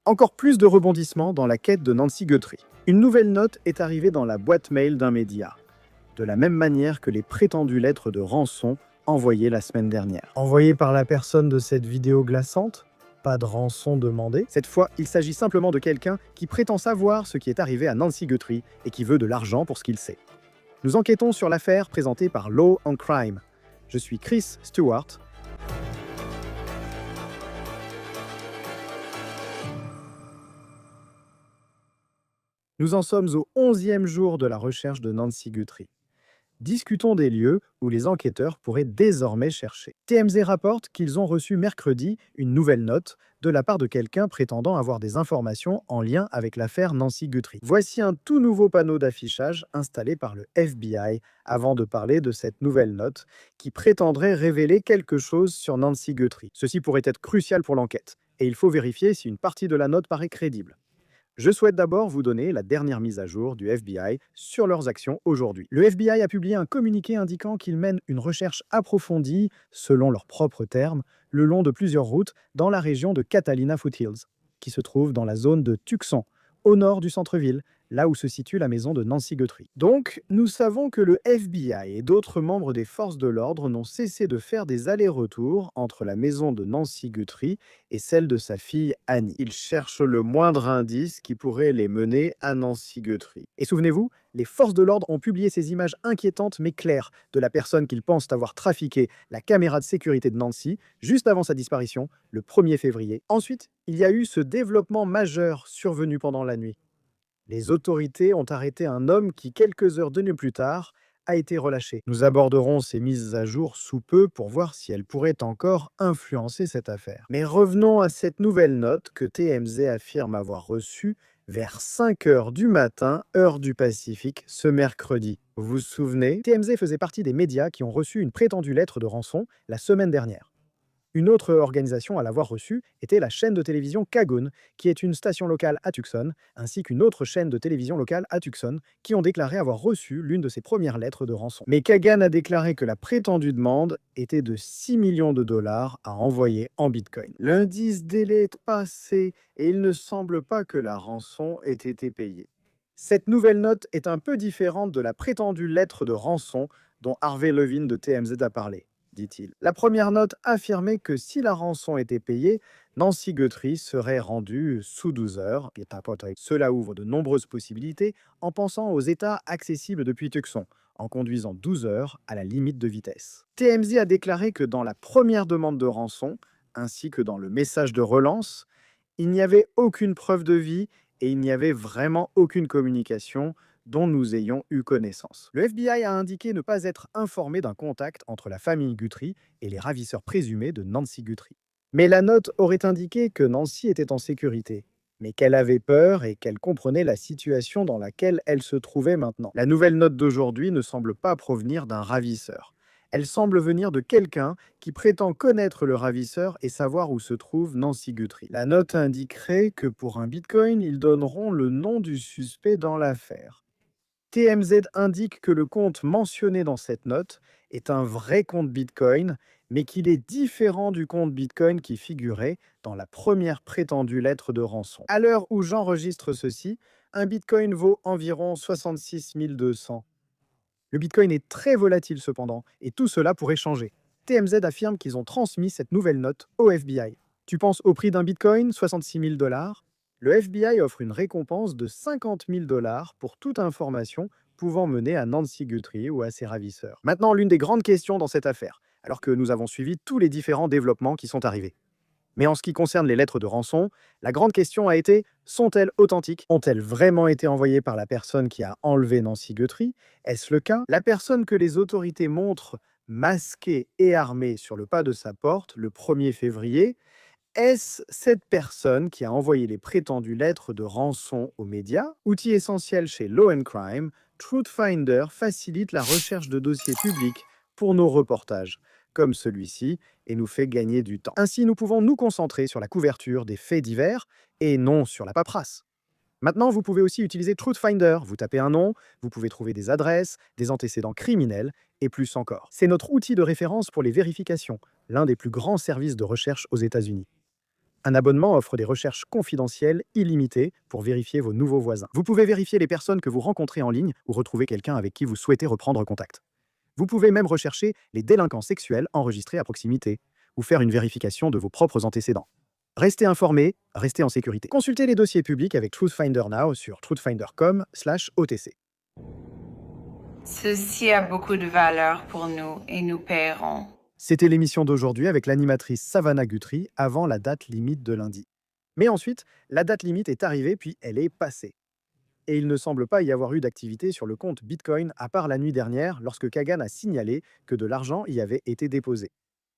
Encore plus de rebondissements dans la quête de Nancy Guthrie. Une nouvelle note est arrivée dans la boîte mail d'un média, de la même manière que les prétendues lettres de rançon envoyées la semaine dernière. Envoyées par la personne de cette vidéo glaçante? Pas de rançon demandée. Cette fois, il s'agit simplement de quelqu'un qui prétend savoir ce qui est arrivé à Nancy Guthrie et qui veut de l'argent pour ce qu'il sait. Nous enquêtons sur l'affaire présentée par Law and Crime. Je suis Chris Stewart. Nous en sommes au 11e jour de la recherche de Nancy Guthrie. Discutons des lieux où les enquêteurs pourraient désormais chercher. TMZ rapporte qu'ils ont reçu mercredi une nouvelle note de la part de quelqu'un prétendant avoir des informations en lien avec l'affaire Nancy Guthrie. Voici un tout nouveau panneau d'affichage installé par le FBI avant de parler de cette nouvelle note qui prétendrait révéler quelque chose sur Nancy Guthrie. Ceci pourrait être crucial pour l'enquête et il faut vérifier si une partie de la note paraît crédible. Je souhaite d'abord vous donner la dernière mise à jour du FBI sur leurs actions aujourd'hui. Le FBI a publié un communiqué indiquant qu'ils mènent une recherche approfondie, selon leurs propres termes, le long de plusieurs routes dans la région de Catalina Foothills, qui se trouve dans la zone de Tucson, au nord du centre-ville, là où se situe la maison de Nancy Guthrie. Donc, nous savons que le FBI et d'autres membres des forces de l'ordre n'ont cessé de faire des allers-retours entre la maison de Nancy Guthrie et celle de sa fille Annie. Ils cherchent le moindre indice qui pourrait les mener à Nancy Guthrie. Et souvenez-vous, les forces de l'ordre ont publié ces images inquiétantes mais claires de la personne qu'ils pensent avoir trafiqué la caméra de sécurité de Nancy juste avant sa disparition, le 1er février. Ensuite, il y a eu ce développement majeur survenu pendant la nuit. Les autorités ont arrêté un homme qui, quelques heures de nuit plus tard, a été relâché. Nous aborderons ces mises à jour sous peu pour voir si elles pourraient encore influencer cette affaire. Mais revenons à cette nouvelle note que TMZ affirme avoir reçue vers 5 heures du matin, heure du Pacifique, ce mercredi. Vous vous souvenez, TMZ faisait partie des médias qui ont reçu une prétendue lettre de rançon la semaine dernière. Une autre organisation à l'avoir reçue était la chaîne de télévision Kagoon, qui est une station locale à Tucson, ainsi qu'une autre chaîne de télévision locale à Tucson, qui ont déclaré avoir reçu l'une de ces premières lettres de rançon. Mais Kagan a déclaré que la prétendue demande était de 6 millions de dollars à envoyer en Bitcoin. L'indice délai est passé et il ne semble pas que la rançon ait été payée. Cette nouvelle note est un peu différente de la prétendue lettre de rançon dont Harvey Levin de TMZ a parlé, dit-il. La première note affirmait que si la rançon était payée, Nancy Guthrie serait rendue sous 12 heures. Cela ouvre de nombreuses possibilités en pensant aux États accessibles depuis Tucson, en conduisant 12 heures à la limite de vitesse. TMZ a déclaré que dans la première demande de rançon, ainsi que dans le message de relance, il n'y avait aucune preuve de vie et il n'y avait vraiment aucune communication dont nous ayons eu connaissance. Le FBI a indiqué ne pas être informé d'un contact entre la famille Guthrie et les ravisseurs présumés de Nancy Guthrie. Mais la note aurait indiqué que Nancy était en sécurité, mais qu'elle avait peur et qu'elle comprenait la situation dans laquelle elle se trouvait maintenant. La nouvelle note d'aujourd'hui ne semble pas provenir d'un ravisseur. Elle semble venir de quelqu'un qui prétend connaître le ravisseur et savoir où se trouve Nancy Guthrie. La note indiquerait que pour un bitcoin, ils donneront le nom du suspect dans l'affaire. TMZ indique que le compte mentionné dans cette note est un vrai compte Bitcoin, mais qu'il est différent du compte Bitcoin qui figurait dans la première prétendue lettre de rançon. À l'heure où j'enregistre ceci, un Bitcoin vaut environ 66 200. Le Bitcoin est très volatile cependant, et tout cela pourrait changer. TMZ affirme qu'ils ont transmis cette nouvelle note au FBI. Tu penses au prix d'un Bitcoin, 66 000 dollars? Le FBI offre une récompense de 50 000 dollars pour toute information pouvant mener à Nancy Guthrie ou à ses ravisseurs. Maintenant, l'une des grandes questions dans cette affaire, alors que nous avons suivi tous les différents développements qui sont arrivés. Mais en ce qui concerne les lettres de rançon, la grande question a été, sont-elles authentiques? Ont-elles vraiment été envoyées par la personne qui a enlevé Nancy Guthrie? Est-ce le cas? La personne que les autorités montrent masquée et armée sur le pas de sa porte le 1er février, est-ce cette personne qui a envoyé les prétendues lettres de rançon aux médias? Outil essentiel chez Law and Crime, Truthfinder facilite la recherche de dossiers publics pour nos reportages, comme celui-ci, et nous fait gagner du temps. Ainsi, nous pouvons nous concentrer sur la couverture des faits divers et non sur la paperasse. Maintenant, vous pouvez aussi utiliser Truthfinder. Vous tapez un nom, vous pouvez trouver des adresses, des antécédents criminels et plus encore. C'est notre outil de référence pour les vérifications, l'un des plus grands services de recherche aux États-Unis. Un abonnement offre des recherches confidentielles illimitées pour vérifier vos nouveaux voisins. Vous pouvez vérifier les personnes que vous rencontrez en ligne ou retrouver quelqu'un avec qui vous souhaitez reprendre contact. Vous pouvez même rechercher les délinquants sexuels enregistrés à proximité ou faire une vérification de vos propres antécédents. Restez informé, restez en sécurité. Consultez les dossiers publics avec Truthfinder Now sur truthfinder.com/OTC. Ceci a beaucoup de valeur pour nous et nous paierons. C'était l'émission d'aujourd'hui avec l'animatrice Savannah Guthrie avant la date limite de lundi. Mais ensuite, la date limite est arrivée puis elle est passée. Et il ne semble pas y avoir eu d'activité sur le compte Bitcoin à part la nuit dernière lorsque Kagan a signalé que de l'argent y avait été déposé.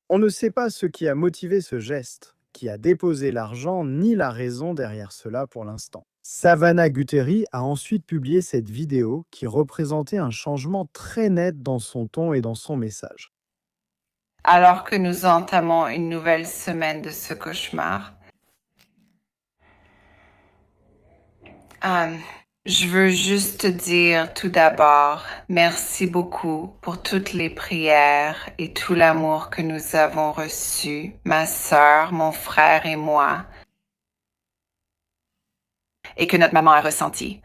On ne sait pas ce qui a motivé ce geste, qui a déposé l'argent, ni la raison derrière cela pour l'instant. Savannah Guthrie a ensuite publié cette vidéo qui représentait un changement très net dans son ton et dans son message. Alors que nous entamons une nouvelle semaine de ce cauchemar, je veux juste dire tout d'abord merci beaucoup pour toutes les prières et tout l'amour que nous avons reçu, ma sœur, mon frère et moi, et que notre maman a ressenti.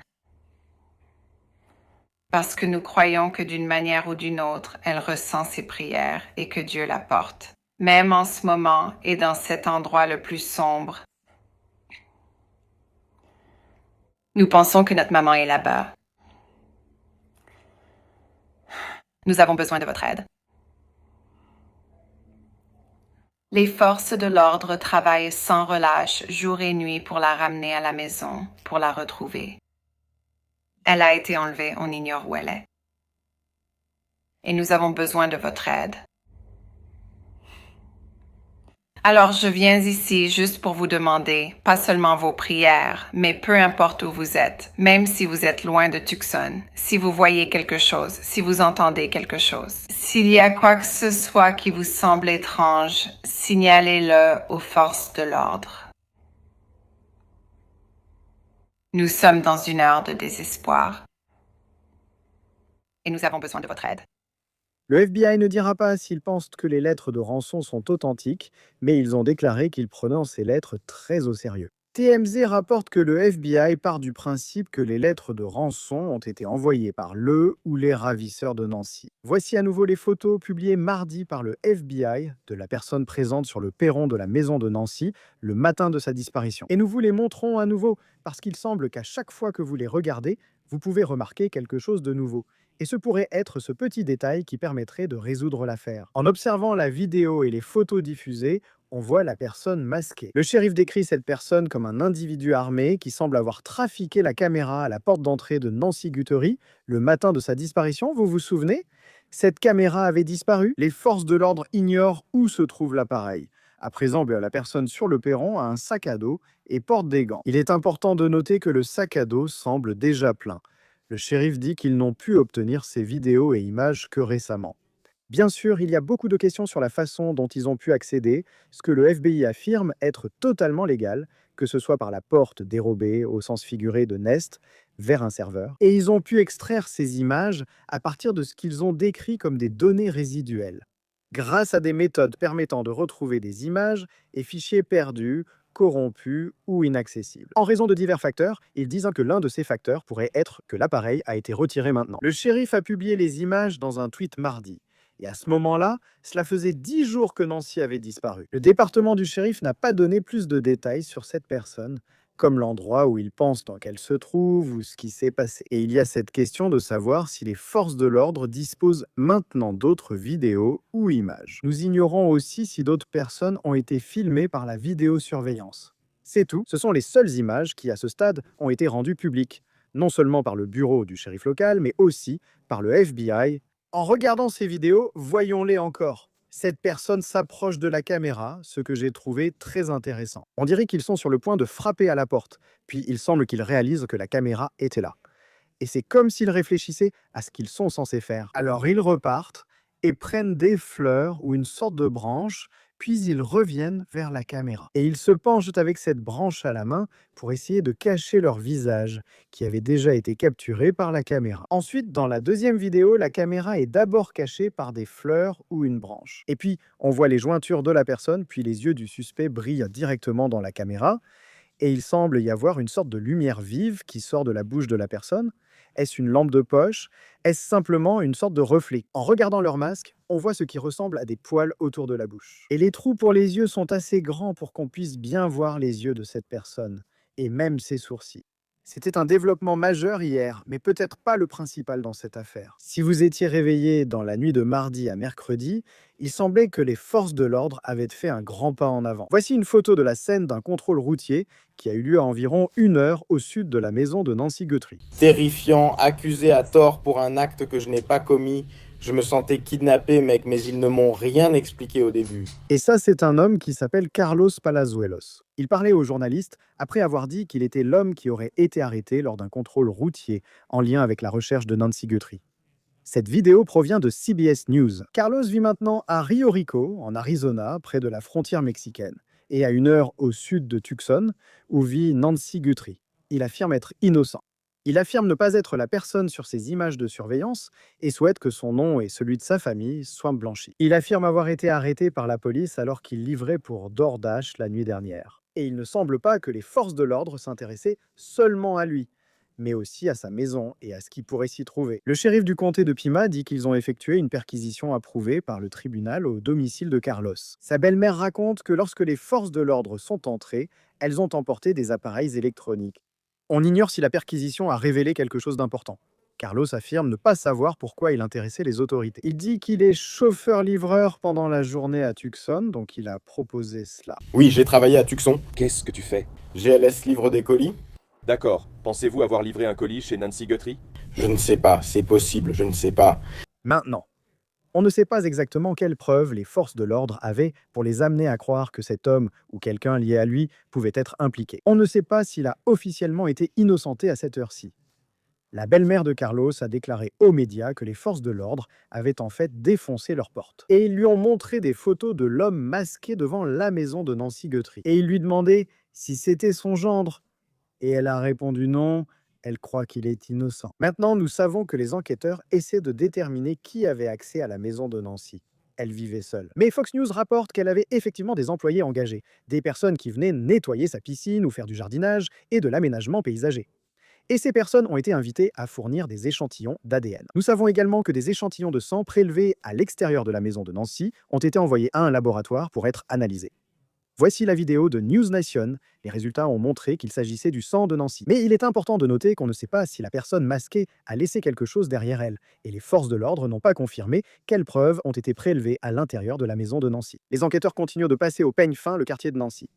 Parce que nous croyons que d'une manière ou d'une autre, elle ressent ses prières et que Dieu la porte. Même en ce moment et dans cet endroit le plus sombre, nous pensons que notre maman est là-bas. Nous avons besoin de votre aide. Les forces de l'ordre travaillent sans relâche, jour et nuit, pour la ramener à la maison, pour la retrouver. Elle a été enlevée, on ignore où elle est. Et nous avons besoin de votre aide. Alors je viens ici juste pour vous demander, pas seulement vos prières, mais peu importe où vous êtes, même si vous êtes loin de Tucson, si vous voyez quelque chose, si vous entendez quelque chose. S'il y a quoi que ce soit qui vous semble étrange, signalez-le aux forces de l'ordre. Nous sommes dans une heure de désespoir. Et nous avons besoin de votre aide. Le FBI ne dira pas s'ils pensent que les lettres de rançon sont authentiques, mais ils ont déclaré qu'ils prenaient ces lettres très au sérieux. TMZ rapporte que le FBI part du principe que les lettres de rançon ont été envoyées par le ou les ravisseurs de Nancy. Voici à nouveau les photos publiées mardi par le FBI de la personne présente sur le perron de la maison de Nancy le matin de sa disparition. Et nous vous les montrons à nouveau parce qu'il semble qu'à chaque fois que vous les regardez, vous pouvez remarquer quelque chose de nouveau. Et ce pourrait être ce petit détail qui permettrait de résoudre l'affaire. En observant la vidéo et les photos diffusées, on voit la personne masquée. Le shérif décrit cette personne comme un individu armé qui semble avoir trafiqué la caméra à la porte d'entrée de Nancy Guthrie le matin de sa disparition, vous vous souvenez? Cette caméra avait disparu. Les forces de l'ordre ignorent où se trouve l'appareil. À présent, la personne sur le perron a un sac à dos et porte des gants. Il est important de noter que le sac à dos semble déjà plein. Le shérif dit qu'ils n'ont pu obtenir ces vidéos et images que récemment. Bien sûr, il y a beaucoup de questions sur la façon dont ils ont pu accéder, ce que le FBI affirme être totalement légal, que ce soit par la porte dérobée au sens figuré de Nest vers un serveur. Et ils ont pu extraire ces images à partir de ce qu'ils ont décrit comme des données résiduelles, grâce à des méthodes permettant de retrouver des images et fichiers perdus, corrompus ou inaccessibles. En raison de divers facteurs, ils disent que l'un de ces facteurs pourrait être que l'appareil a été retiré maintenant. Le shérif a publié les images dans un tweet mardi. Et à ce moment-là, cela faisait 10 jours que Nancy avait disparu. Le département du shérif n'a pas donné plus de détails sur cette personne, comme l'endroit où ils pensent qu'elle se trouve ou ce qui s'est passé. Et il y a cette question de savoir si les forces de l'ordre disposent maintenant d'autres vidéos ou images. Nous ignorons aussi si d'autres personnes ont été filmées par la vidéosurveillance. C'est tout, ce sont les seules images qui, à ce stade, ont été rendues publiques, non seulement par le bureau du shérif local, mais aussi par le FBI. En regardant ces vidéos, voyons-les encore. Cette personne s'approche de la caméra, ce que j'ai trouvé très intéressant. On dirait qu'ils sont sur le point de frapper à la porte, puis il semble qu'ils réalisent que la caméra était là. Et c'est comme s'ils réfléchissaient à ce qu'ils sont censés faire. Alors ils repartent et prennent des fleurs ou une sorte de branche, puis ils reviennent vers la caméra. Et ils se penchent avec cette branche à la main pour essayer de cacher leur visage, qui avait déjà été capturé par la caméra. Ensuite, dans la deuxième vidéo, la caméra est d'abord cachée par des fleurs ou une branche. Et puis, on voit les jointures de la personne, puis les yeux du suspect brillent directement dans la caméra. Et il semble y avoir une sorte de lumière vive qui sort de la bouche de la personne. Est-ce une lampe de poche? Est-ce simplement une sorte de reflet? En regardant leur masque, on voit ce qui ressemble à des poils autour de la bouche. Et les trous pour les yeux sont assez grands pour qu'on puisse bien voir les yeux de cette personne, et même ses sourcils. C'était un développement majeur hier, mais peut-être pas le principal dans cette affaire. Si vous étiez réveillé dans la nuit de mardi à mercredi, il semblait que les forces de l'ordre avaient fait un grand pas en avant. Voici une photo de la scène d'un contrôle routier qui a eu lieu à environ 1 heure au sud de la maison de Nancy Guthrie. Terrifiant, accusé à tort pour un acte que je n'ai pas commis. Je me sentais kidnappé, mec, mais ils ne m'ont rien expliqué au début. Et ça, c'est un homme qui s'appelle Carlos Palazuelos. Il parlait aux journalistes après avoir dit qu'il était l'homme qui aurait été arrêté lors d'un contrôle routier en lien avec la recherche de Nancy Guthrie. Cette vidéo provient de CBS News. Carlos vit maintenant à Rio Rico, en Arizona, près de la frontière mexicaine, et à 1 heure au sud de Tucson, où vit Nancy Guthrie. Il affirme être innocent. Il affirme ne pas être la personne sur ses images de surveillance et souhaite que son nom et celui de sa famille soient blanchis. Il affirme avoir été arrêté par la police alors qu'il livrait pour DoorDash la nuit dernière. Et il ne semble pas que les forces de l'ordre s'intéressaient seulement à lui, mais aussi à sa maison et à ce qui pourrait s'y trouver. Le shérif du comté de Pima dit qu'ils ont effectué une perquisition approuvée par le tribunal au domicile de Carlos. Sa belle-mère raconte que lorsque les forces de l'ordre sont entrées, elles ont emporté des appareils électroniques. On ignore si la perquisition a révélé quelque chose d'important. Carlos affirme ne pas savoir pourquoi il intéressait les autorités. Il dit qu'il est chauffeur-livreur pendant la journée à Tucson, donc il a proposé cela. Oui, j'ai travaillé à Tucson. Qu'est-ce que tu fais? GLS livre des colis? D'accord. Pensez-vous avoir livré un colis chez Nancy Guthrie? Je ne sais pas, c'est possible, je ne sais pas. Maintenant, on ne sait pas exactement quelles preuves les forces de l'ordre avaient pour les amener à croire que cet homme ou quelqu'un lié à lui pouvait être impliqué. On ne sait pas s'il a officiellement été innocenté à cette heure-ci. La belle-mère de Carlos a déclaré aux médias que les forces de l'ordre avaient en fait défoncé leur porte. Et ils lui ont montré des photos de l'homme masqué devant la maison de Nancy Guthrie. Et ils lui demandaient si c'était son gendre. Et elle a répondu non, elle croit qu'il est innocent. Maintenant, nous savons que les enquêteurs essaient de déterminer qui avait accès à la maison de Nancy. Elle vivait seule. Mais Fox News rapporte qu'elle avait effectivement des employés engagés, des personnes qui venaient nettoyer sa piscine ou faire du jardinage et de l'aménagement paysager. Et ces personnes ont été invitées à fournir des échantillons d'ADN. Nous savons également que des échantillons de sang prélevés à l'extérieur de la maison de Nancy ont été envoyés à un laboratoire pour être analysés. Voici la vidéo de News Nation. Les résultats ont montré qu'il s'agissait du sang de Nancy. Mais il est important de noter qu'on ne sait pas si la personne masquée a laissé quelque chose derrière elle, et les forces de l'ordre n'ont pas confirmé quelles preuves ont été prélevées à l'intérieur de la maison de Nancy. Les enquêteurs continuent de passer au peigne fin le quartier de Nancy.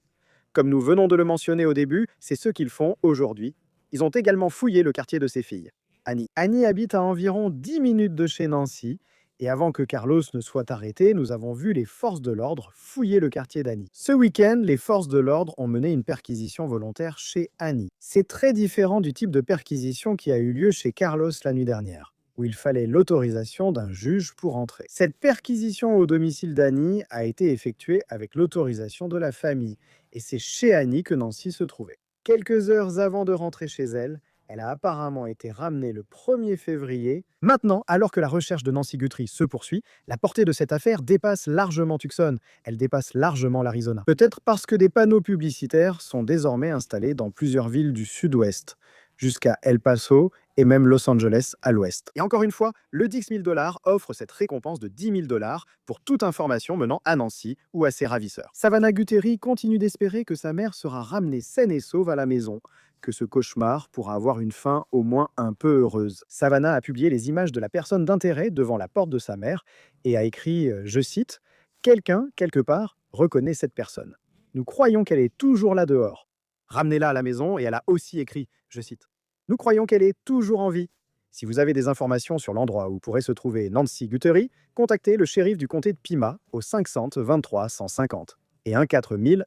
Comme nous venons de le mentionner au début, c'est ce qu'ils font aujourd'hui. Ils ont également fouillé le quartier de ses filles. Annie. Annie habite à environ 10 minutes de chez Nancy. Et avant que Carlos ne soit arrêté, nous avons vu les forces de l'ordre fouiller le quartier d'Annie. Ce week-end, les forces de l'ordre ont mené une perquisition volontaire chez Annie. C'est très différent du type de perquisition qui a eu lieu chez Carlos la nuit dernière, où il fallait l'autorisation d'un juge pour entrer. Cette perquisition au domicile d'Annie a été effectuée avec l'autorisation de la famille, et c'est chez Annie que Nancy se trouvait. Quelques heures avant de rentrer chez elle, elle a apparemment été ramenée le 1er février. Maintenant, alors que la recherche de Nancy Guthrie se poursuit, la portée de cette affaire dépasse largement Tucson. Elle dépasse largement l'Arizona. Peut-être parce que des panneaux publicitaires sont désormais installés dans plusieurs villes du sud-ouest, jusqu'à El Paso et même Los Angeles à l'ouest. Et encore une fois, le $10 000 offre cette récompense de $10 000 pour toute information menant à Nancy ou à ses ravisseurs. Savannah Guthrie continue d'espérer que sa mère sera ramenée saine et sauve à la maison, que ce cauchemar pourra avoir une fin au moins un peu heureuse. Savannah a publié les images de la personne d'intérêt devant la porte de sa mère et a écrit, je cite, « Quelqu'un, quelque part, reconnaît cette personne. Nous croyons qu'elle est toujours là dehors. Ramenez-la à la maison » et elle a aussi écrit, je cite, « Nous croyons qu'elle est toujours en vie. Si vous avez des informations sur l'endroit où pourrait se trouver Nancy Guthrie, contactez le shérif du comté de Pima au 500 23 150 et 1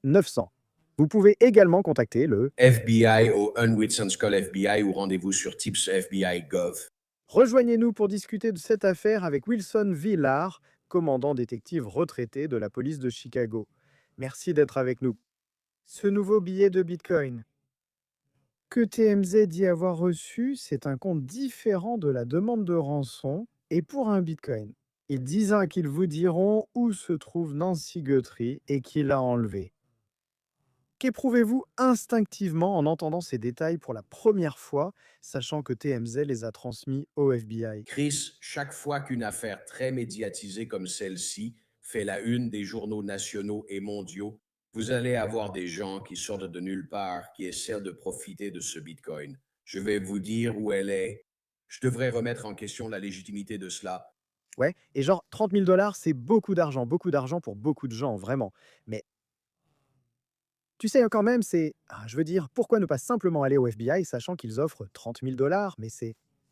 900. Vous pouvez également contacter le FBI au Unwitson Skull FBI ou rendez-vous sur tipsfbi.gov. Rejoignez-nous pour discuter de cette affaire avec Wilson Villar, commandant détective retraité de la police de Chicago. Merci d'être avec nous. Ce nouveau billet de Bitcoin que TMZ dit avoir reçu, c'est un compte différent de la demande de rançon et pour un Bitcoin. Ils disent qu'ils vous diront où se trouve Nancy Guthrie et qui l'a enlevé. Qu'éprouvez-vous instinctivement en entendant ces détails pour la première fois, sachant que TMZ les a transmis au FBI? Chris, chaque fois qu'une affaire très médiatisée comme celle-ci fait la une des journaux nationaux et mondiaux, vous allez avoir des gens qui sortent de nulle part, qui essaient de profiter de ce Bitcoin. Je vais vous dire où elle est. Je devrais remettre en question la légitimité de cela. Ouais, et genre 30 000 $, c'est beaucoup d'argent pour beaucoup de gens, vraiment. Mais tu sais, quand même, je veux dire, pourquoi ne pas simplement aller au FBI sachant qu'ils offrent 30 000 $, mais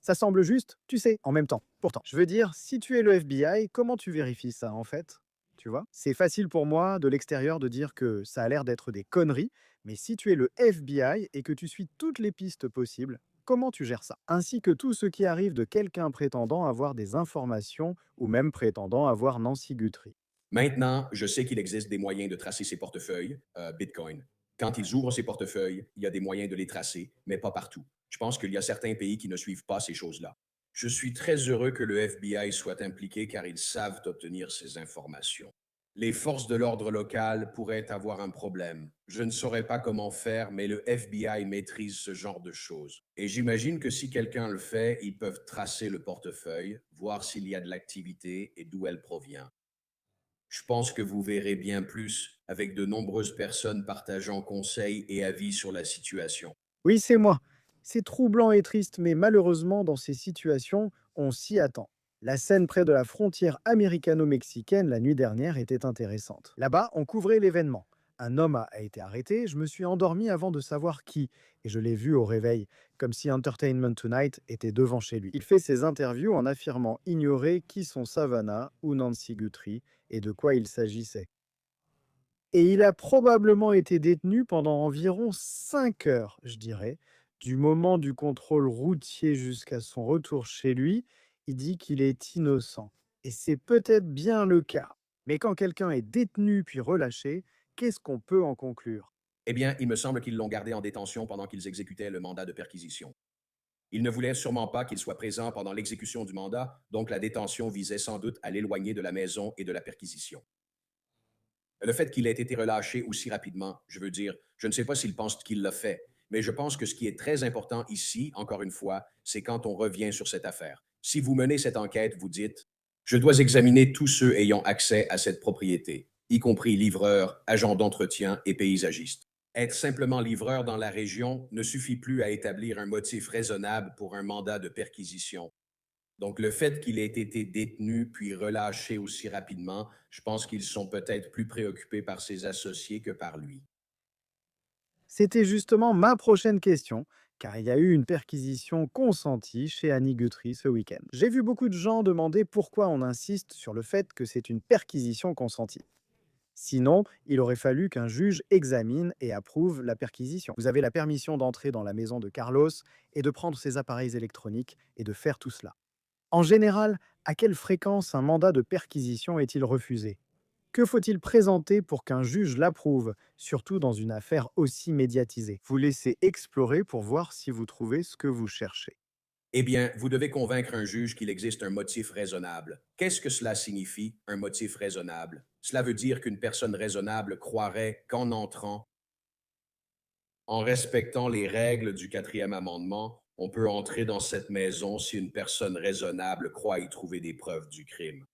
ça semble juste, tu sais, en même temps. Pourtant, je veux dire, si tu es le FBI, comment tu vérifies ça, en fait? Tu vois? C'est facile pour moi, de l'extérieur, de dire que ça a l'air d'être des conneries, mais si tu es le FBI et que tu suis toutes les pistes possibles, comment tu gères ça? Ainsi que tout ce qui arrive de quelqu'un prétendant avoir des informations ou même prétendant avoir Nancy Guthrie. Maintenant, je sais qu'il existe des moyens de tracer ces portefeuilles, Bitcoin. Quand ils ouvrent ces portefeuilles, il y a des moyens de les tracer, mais pas partout. Je pense qu'il y a certains pays qui ne suivent pas ces choses-là. Je suis très heureux que le FBI soit impliqué car ils savent obtenir ces informations. Les forces de l'ordre local pourraient avoir un problème. Je ne saurais pas comment faire, mais le FBI maîtrise ce genre de choses. Et j'imagine que si quelqu'un le fait, ils peuvent tracer le portefeuille, voir s'il y a de l'activité et d'où elle provient. Je pense que vous verrez bien plus avec de nombreuses personnes partageant conseils et avis sur la situation. Oui, c'est moi. C'est troublant et triste, mais malheureusement, dans ces situations, on s'y attend. La scène près de la frontière américano-mexicaine la nuit dernière était intéressante. Là-bas, on couvrait l'événement. Un homme a été arrêté, je me suis endormi avant de savoir qui, et je l'ai vu au réveil, comme si Entertainment Tonight était devant chez lui. Il fait ses interviews en affirmant ignorer qui sont Savannah ou Nancy Guthrie et de quoi il s'agissait. Et il a probablement été détenu pendant environ 5 heures, je dirais, du moment du contrôle routier jusqu'à son retour chez lui. Il dit qu'il est innocent. Et c'est peut-être bien le cas. Mais quand quelqu'un est détenu puis relâché, qu'est-ce qu'on peut en conclure? Eh bien, il me semble qu'ils l'ont gardé en détention pendant qu'ils exécutaient le mandat de perquisition. Ils ne voulaient sûrement pas qu'il soit présent pendant l'exécution du mandat, donc la détention visait sans doute à l'éloigner de la maison et de la perquisition. Le fait qu'il ait été relâché aussi rapidement, je veux dire, je ne sais pas s'il pense qu'il l'a fait, mais je pense que ce qui est très important ici, encore une fois, c'est quand on revient sur cette affaire. Si vous menez cette enquête, vous dites, je dois examiner tous ceux ayant accès à cette propriété, y compris livreurs, agents d'entretien et paysagistes. Être simplement livreur dans la région ne suffit plus à établir un motif raisonnable pour un mandat de perquisition. Donc, le fait qu'il ait été détenu puis relâché aussi rapidement, je pense qu'ils sont peut-être plus préoccupés par ses associés que par lui. C'était justement ma prochaine question, car il y a eu une perquisition consentie chez Annie Guthrie ce week-end. J'ai vu beaucoup de gens demander pourquoi on insiste sur le fait que c'est une perquisition consentie. Sinon, il aurait fallu qu'un juge examine et approuve la perquisition. Vous avez la permission d'entrer dans la maison de Carlos et de prendre ses appareils électroniques et de faire tout cela. En général, à quelle fréquence un mandat de perquisition est-il refusé? Que faut-il présenter pour qu'un juge l'approuve, surtout dans une affaire aussi médiatisée? Vous laissez explorer pour voir si vous trouvez ce que vous cherchez. Eh bien, vous devez convaincre un juge qu'il existe un motif raisonnable. Qu'est-ce que cela signifie, un motif raisonnable? Cela veut dire qu'une personne raisonnable croirait qu'en entrant, en respectant les règles du quatrième amendement, on peut entrer dans cette maison si une personne raisonnable croit y trouver des preuves du crime.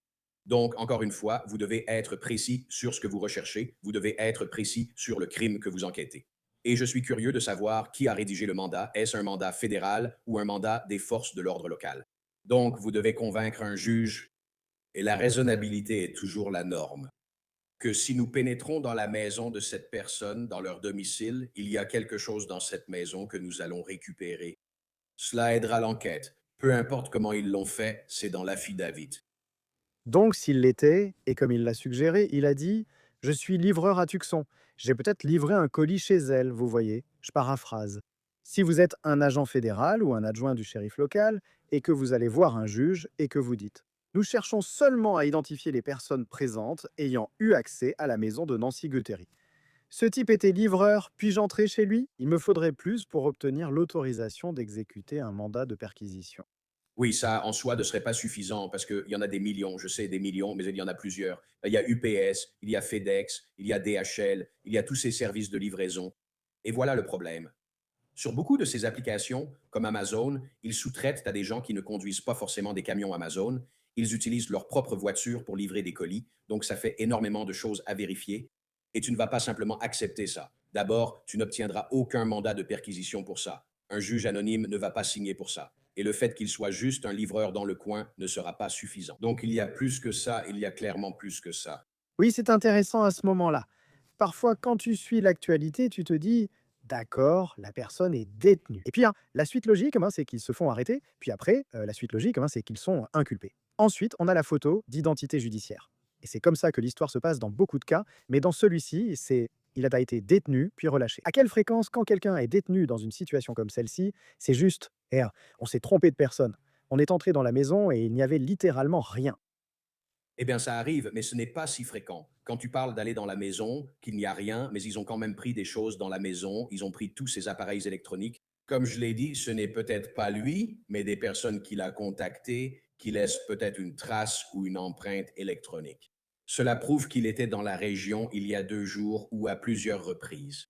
Donc, encore une fois, vous devez être précis sur ce que vous recherchez, vous devez être précis sur le crime que vous enquêtez. Et je suis curieux de savoir qui a rédigé le mandat. Est-ce un mandat fédéral ou un mandat des forces de l'ordre local? Donc, vous devez convaincre un juge, et la raisonnabilité est toujours la norme, que si nous pénétrons dans la maison de cette personne, dans leur domicile, il y a quelque chose dans cette maison que nous allons récupérer. Cela aidera l'enquête. Peu importe comment ils l'ont fait, c'est dans l'affidavit. Donc, s'il l'était, et comme il l'a suggéré, il a dit « Je suis livreur à Tucson. J'ai peut-être livré un colis chez elle, vous voyez. » Je paraphrase. Si vous êtes un agent fédéral ou un adjoint du shérif local et que vous allez voir un juge et que vous dites Nous cherchons seulement à identifier les personnes présentes ayant eu accès à la maison de Nancy Guthrie. Ce type était livreur, puis-je entrer chez lui? Il me faudrait plus pour obtenir l'autorisation d'exécuter un mandat de perquisition. Oui, ça en soi ne serait pas suffisant parce qu'il y en a des millions, je sais, des millions, mais il y en a plusieurs. Il y a UPS, il y a FedEx, il y a DHL, il y a tous ces services de livraison. Et voilà le problème. Sur beaucoup de ces applications, comme Amazon, ils sous-traitent à des gens qui ne conduisent pas forcément des camions Amazon. Ils utilisent leur propre voiture pour livrer des colis, donc ça fait énormément de choses à vérifier. Et tu ne vas pas simplement accepter ça. D'abord, tu n'obtiendras aucun mandat de perquisition pour ça. Un juge anonyme ne va pas signer pour ça. Et le fait qu'il soit juste un livreur dans le coin ne sera pas suffisant. Donc il y a plus que ça, il y a clairement plus que ça. Oui, c'est intéressant à ce moment-là. Parfois, quand tu suis l'actualité, tu te dis, d'accord, la personne est détenue. Et puis, hein, la suite logique, c'est qu'ils se font arrêter. Puis après, la suite logique, c'est qu'ils sont inculpés. Ensuite, on a la photo d'identité judiciaire. Et c'est comme ça que l'histoire se passe dans beaucoup de cas. Mais dans celui-ci, il a été détenu, puis relâché. À quelle fréquence, quand quelqu'un est détenu dans une situation comme celle-ci, c'est juste, on s'est trompé de personne. On est entré dans la maison et il n'y avait littéralement rien. Eh bien, ça arrive, mais ce n'est pas si fréquent. Quand tu parles d'aller dans la maison, qu'il n'y a rien, mais ils ont quand même pris des choses dans la maison, ils ont pris tous ces appareils électroniques. Comme je l'ai dit, ce n'est peut-être pas lui, mais des personnes qu'il a contactées qui laissent peut-être une trace ou une empreinte électronique. Cela prouve qu'il était dans la région il y a 2 jours ou à plusieurs reprises.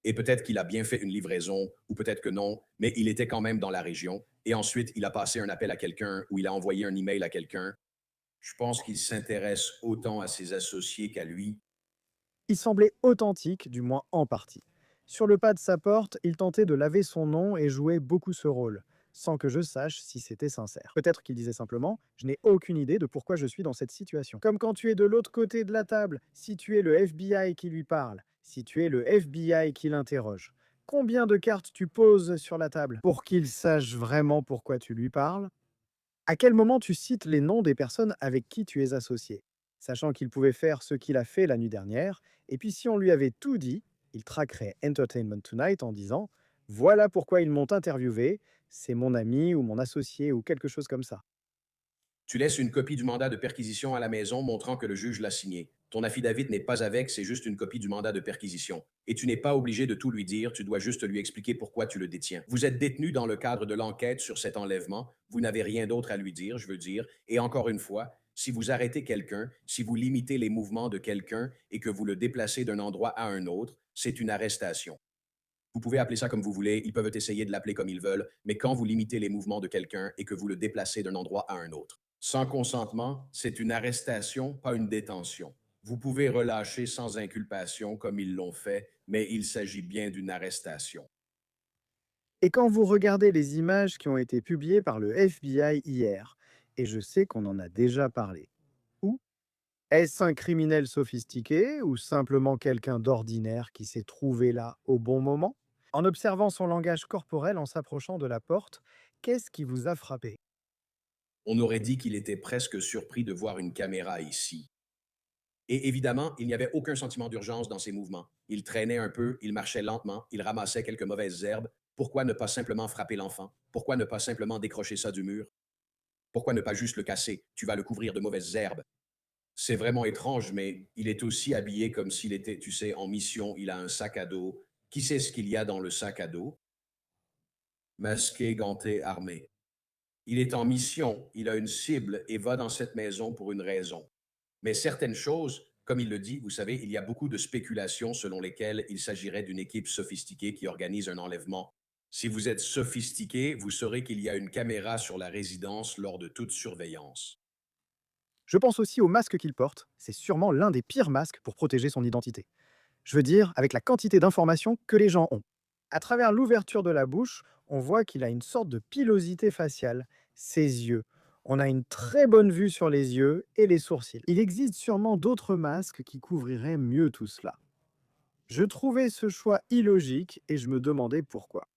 Et peut-être qu'il a bien fait une livraison, ou peut-être que non, mais il était quand même dans la région. Et ensuite, il a passé un appel à quelqu'un ou il a envoyé un email à quelqu'un. Je pense qu'il s'intéresse autant à ses associés qu'à lui. Il semblait authentique, du moins en partie. Sur le pas de sa porte, il tentait de laver son nom et jouait beaucoup ce rôle, sans que je sache si c'était sincère. Peut-être qu'il disait simplement « Je n'ai aucune idée de pourquoi je suis dans cette situation ». Comme quand tu es de l'autre côté de la table, si tu es le FBI qui lui parle, si tu es le FBI qui l'interroge. Combien de cartes tu poses sur la table pour qu'il sache vraiment pourquoi tu lui parles? À quel moment tu cites les noms des personnes avec qui tu es associé, sachant qu'il pouvait faire ce qu'il a fait la nuit dernière, et puis si on lui avait tout dit, il traquerait Entertainment Tonight en disant « Voilà pourquoi ils m'ont interviewé, c'est mon ami ou mon associé ou quelque chose comme ça ». Tu laisses une copie du mandat de perquisition à la maison montrant que le juge l'a signé. Ton affidavit n'est pas avec, c'est juste une copie du mandat de perquisition. Et tu n'es pas obligé de tout lui dire, tu dois juste lui expliquer pourquoi tu le détiens. Vous êtes détenu dans le cadre de l'enquête sur cet enlèvement, vous n'avez rien d'autre à lui dire, je veux dire, et encore une fois, si vous arrêtez quelqu'un, si vous limitez les mouvements de quelqu'un et que vous le déplacez d'un endroit à un autre, c'est une arrestation. Vous pouvez appeler ça comme vous voulez, ils peuvent essayer de l'appeler comme ils veulent, mais quand vous limitez les mouvements de quelqu'un et que vous le déplacez d'un endroit à un autre, sans consentement, c'est une arrestation, pas une détention. Vous pouvez relâcher sans inculpation comme ils l'ont fait, mais il s'agit bien d'une arrestation. Et quand vous regardez les images qui ont été publiées par le FBI hier, et je sais qu'on en a déjà parlé, où est-ce un criminel sophistiqué ou simplement quelqu'un d'ordinaire qui s'est trouvé là au bon moment? En observant son langage corporel en s'approchant de la porte, qu'est-ce qui vous a frappé? On aurait dit qu'il était presque surpris de voir une caméra ici. Et évidemment, il n'y avait aucun sentiment d'urgence dans ses mouvements. Il traînait un peu, il marchait lentement, il ramassait quelques mauvaises herbes. Pourquoi ne pas simplement frapper l'enfant? Pourquoi ne pas simplement décrocher ça du mur? Pourquoi ne pas juste le casser? Tu vas le couvrir de mauvaises herbes. C'est vraiment étrange, mais il est aussi habillé comme s'il était, tu sais, en mission. Il a un sac à dos. Qui sait ce qu'il y a dans le sac à dos? Masqué, ganté, armé. Il est en mission, il a une cible et va dans cette maison pour une raison. Mais certaines choses, comme il le dit, vous savez, il y a beaucoup de spéculations selon lesquelles il s'agirait d'une équipe sophistiquée qui organise un enlèvement. Si vous êtes sophistiqué, vous saurez qu'il y a une caméra sur la résidence lors de toute surveillance. Je pense aussi au masque qu'il porte. C'est sûrement l'un des pires masques pour protéger son identité. Je veux dire, avec la quantité d'informations que les gens ont. À travers l'ouverture de la bouche, on voit qu'il a une sorte de pilosité faciale, ses yeux. On a une très bonne vue sur les yeux et les sourcils. Il existe sûrement d'autres masques qui couvriraient mieux tout cela. Je trouvais ce choix illogique et je me demandais pourquoi.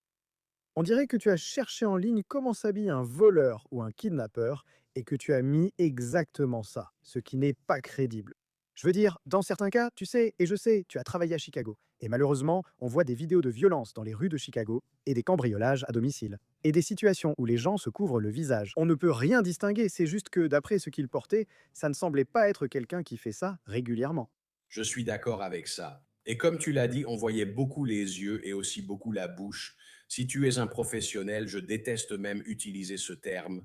On dirait que tu as cherché en ligne comment s'habille un voleur ou un kidnappeur et que tu as mis exactement ça, ce qui n'est pas crédible. Je veux dire, dans certains cas, tu sais, et je sais, tu as travaillé à Chicago. Et malheureusement, on voit des vidéos de violence dans les rues de Chicago et des cambriolages à domicile. Et des situations où les gens se couvrent le visage. On ne peut rien distinguer, c'est juste que d'après ce qu'il portait, ça ne semblait pas être quelqu'un qui fait ça régulièrement. Je suis d'accord avec ça. Et comme tu l'as dit, on voyait beaucoup les yeux et aussi beaucoup la bouche. Si tu es un professionnel, je déteste même utiliser ce terme.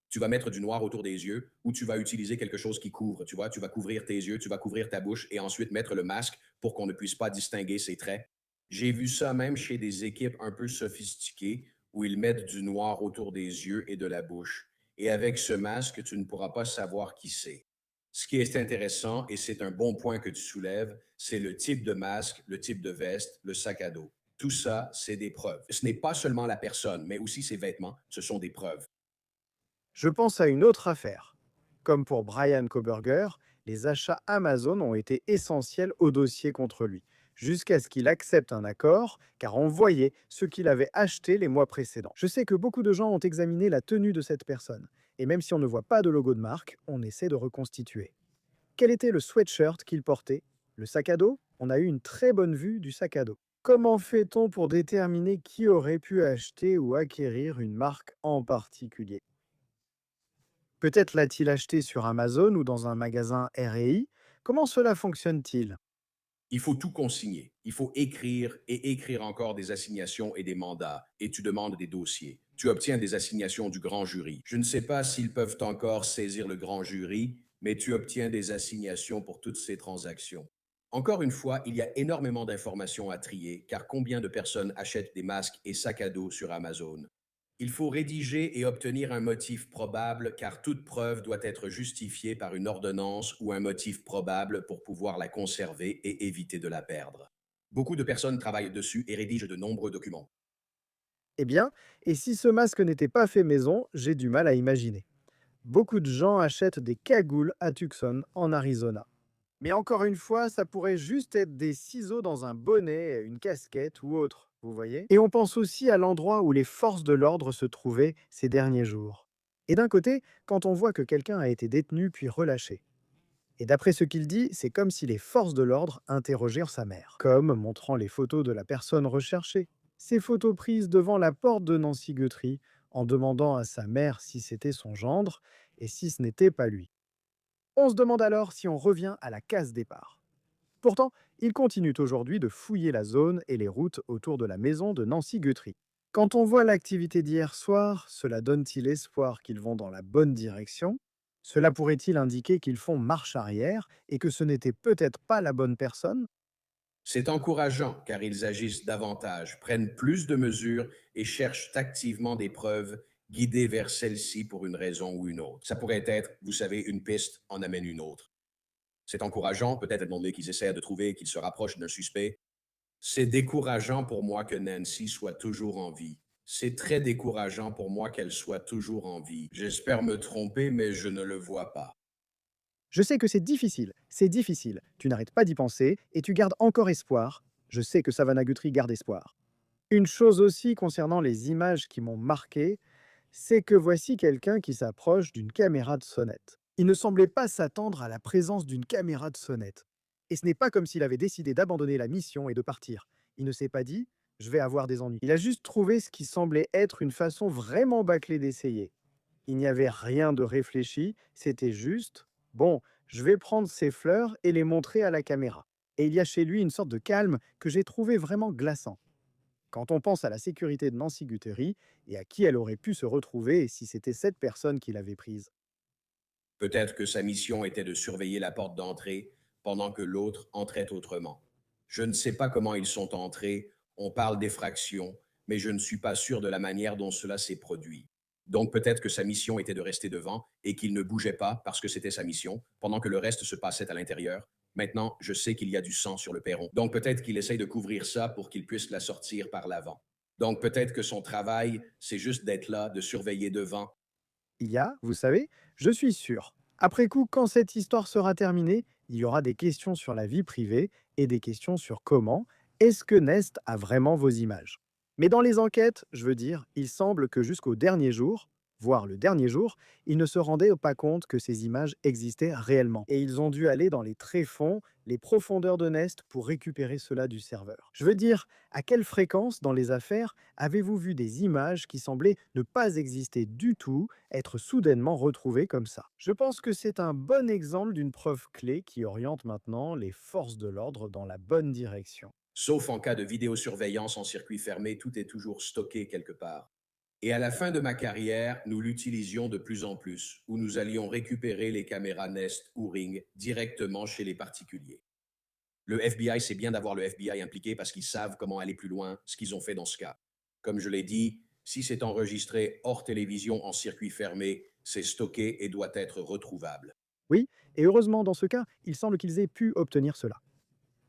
Tu vas mettre du noir autour des yeux ou tu vas utiliser quelque chose qui couvre. Tu vois, tu vas couvrir tes yeux, tu vas couvrir ta bouche et ensuite mettre le masque pour qu'on ne puisse pas distinguer ses traits. J'ai vu ça même chez des équipes un peu sophistiquées où ils mettent du noir autour des yeux et de la bouche. Et avec ce masque, tu ne pourras pas savoir qui c'est. Ce qui est intéressant, et c'est un bon point que tu soulèves, c'est le type de masque, le type de veste, le sac à dos. Tout ça, c'est des preuves. Ce n'est pas seulement la personne, mais aussi ses vêtements, ce sont des preuves. Je pense à une autre affaire. Comme pour Brian Koberger, les achats Amazon ont été essentiels au dossier contre lui, jusqu'à ce qu'il accepte un accord, car on voyait ce qu'il avait acheté les mois précédents. Je sais que beaucoup de gens ont examiné la tenue de cette personne, et même si on ne voit pas de logo de marque, on essaie de reconstituer. Quel était le sweatshirt qu'il portait? Le sac à dos? On a eu une très bonne vue du sac à dos. Comment fait-on pour déterminer qui aurait pu acheter ou acquérir une marque en particulier? Peut-être l'a-t-il acheté sur Amazon ou dans un magasin R&I. Comment cela fonctionne-t-il? Il faut tout consigner. Il faut écrire et écrire encore des assignations et des mandats. Et tu demandes des dossiers. Tu obtiens des assignations du grand jury. Je ne sais pas s'ils peuvent encore saisir le grand jury, mais tu obtiens des assignations pour toutes ces transactions. Encore une fois, il y a énormément d'informations à trier, car combien de personnes achètent des masques et sacs à dos sur Amazon? Il faut rédiger et obtenir un motif probable, car toute preuve doit être justifiée par une ordonnance ou un motif probable pour pouvoir la conserver et éviter de la perdre. Beaucoup de personnes travaillent dessus et rédigent de nombreux documents. Eh bien, et si ce masque n'était pas fait maison, j'ai du mal à imaginer. Beaucoup de gens achètent des cagoules à Tucson, en Arizona. Mais encore une fois, ça pourrait juste être des ciseaux dans un bonnet, une casquette ou autre, vous voyez? Et on pense aussi à l'endroit où les forces de l'ordre se trouvaient ces derniers jours. Et d'un côté, quand on voit que quelqu'un a été détenu puis relâché. Et d'après ce qu'il dit, c'est comme si les forces de l'ordre interrogèrent sa mère, comme montrant les photos de la personne recherchée. Ces photos prises devant la porte de Nancy Guthrie, en demandant à sa mère si c'était son gendre et si ce n'était pas lui. On se demande alors si on revient à la case départ. Pourtant, ils continuent aujourd'hui de fouiller la zone et les routes autour de la maison de Nancy Guthrie. Quand on voit l'activité d'hier soir, cela donne-t-il espoir qu'ils vont dans la bonne direction? Cela pourrait-il indiquer qu'ils font marche arrière et que ce n'était peut-être pas la bonne personne? C'est encourageant car ils agissent davantage, prennent plus de mesures et cherchent activement des preuves guidées vers celle-ci pour une raison ou une autre. Ça pourrait être, vous savez, une piste en amène une autre. C'est encourageant, peut-être demander qu'ils essaient de trouver, qu'ils se rapprochent d'un suspect. C'est décourageant pour moi que Nancy soit toujours en vie. C'est très décourageant pour moi qu'elle soit toujours en vie. J'espère me tromper, mais je ne le vois pas. Je sais que c'est difficile, tu n'arrêtes pas d'y penser et tu gardes encore espoir. Je sais que Savannah Guthrie garde espoir. Une chose aussi concernant les images qui m'ont marqué, c'est que voici quelqu'un qui s'approche d'une caméra de sonnette. Il ne semblait pas s'attendre à la présence d'une caméra de sonnette. Et ce n'est pas comme s'il avait décidé d'abandonner la mission et de partir. Il ne s'est pas dit « je vais avoir des ennuis ». Il a juste trouvé ce qui semblait être une façon vraiment bâclée d'essayer. Il n'y avait rien de réfléchi, c'était juste « bon, je vais prendre ces fleurs et les montrer à la caméra ». Et il y a chez lui une sorte de calme que j'ai trouvé vraiment glaçant. Quand on pense à la sécurité de Nancy Guthrie et à qui elle aurait pu se retrouver si c'était cette personne qui l'avait prise. Peut-être que sa mission était de surveiller la porte d'entrée pendant que l'autre entrait autrement. Je ne sais pas comment ils sont entrés, on parle d'effraction, mais je ne suis pas sûr de la manière dont cela s'est produit. Donc peut-être que sa mission était de rester devant et qu'il ne bougeait pas parce que c'était sa mission, pendant que le reste se passait à l'intérieur. Maintenant, je sais qu'il y a du sang sur le perron. Donc peut-être qu'il essaye de couvrir ça pour qu'il puisse la sortir par l'avant. Donc peut-être que son travail, c'est juste d'être là, de surveiller devant. Il y a, vous savez, je suis sûr. Après coup, quand cette histoire sera terminée, il y aura des questions sur la vie privée et des questions sur comment est-ce que Nest a vraiment vos images. Mais dans les enquêtes, je veux dire, il semble que jusqu'au dernier jour, voire le dernier jour, ils ne se rendaient pas compte que ces images existaient réellement. Et ils ont dû aller dans les tréfonds, les profondeurs de Nest pour récupérer cela du serveur. Je veux dire, à quelle fréquence dans les affaires avez-vous vu des images qui semblaient ne pas exister du tout, être soudainement retrouvées comme ça? Je pense que c'est un bon exemple d'une preuve clé qui oriente maintenant les forces de l'ordre dans la bonne direction. Sauf en cas de vidéosurveillance en circuit fermé, tout est toujours stocké quelque part. Et à la fin de ma carrière, nous l'utilisions de plus en plus, où nous allions récupérer les caméras Nest ou Ring directement chez les particuliers. Le FBI, c'est bien d'avoir le FBI impliqué parce qu'ils savent comment aller plus loin, ce qu'ils ont fait dans ce cas. Comme je l'ai dit, si c'est enregistré hors télévision en circuit fermé, c'est stocké et doit être retrouvable. Oui, et heureusement dans ce cas, il semble qu'ils aient pu obtenir cela.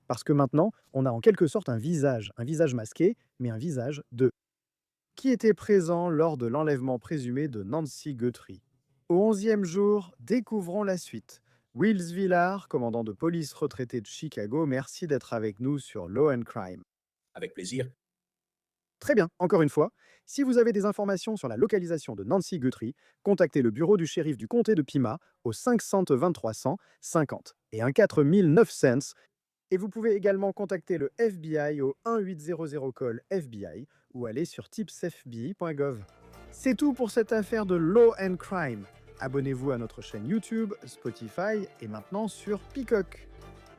Parce que maintenant, on a en quelque sorte un visage masqué, mais un visage de qui était présent lors de l'enlèvement présumé de Nancy Guthrie. Au 11e jour, découvrons la suite. Wills Villar, commandant de police retraité de Chicago, merci d'être avec nous sur Law and Crime. Avec plaisir. Très bien, encore une fois, si vous avez des informations sur la localisation de Nancy Guthrie, contactez le bureau du shérif du comté de Pima au 523 50 et 14900. Et vous pouvez également contacter le FBI au 1800 FBI ou aller sur tipsfbi.gov. C'est tout pour cette affaire de Law and Crime. Abonnez-vous à notre chaîne YouTube, Spotify et maintenant sur Peacock.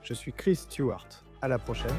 Je suis Chris Stewart. À la prochaine.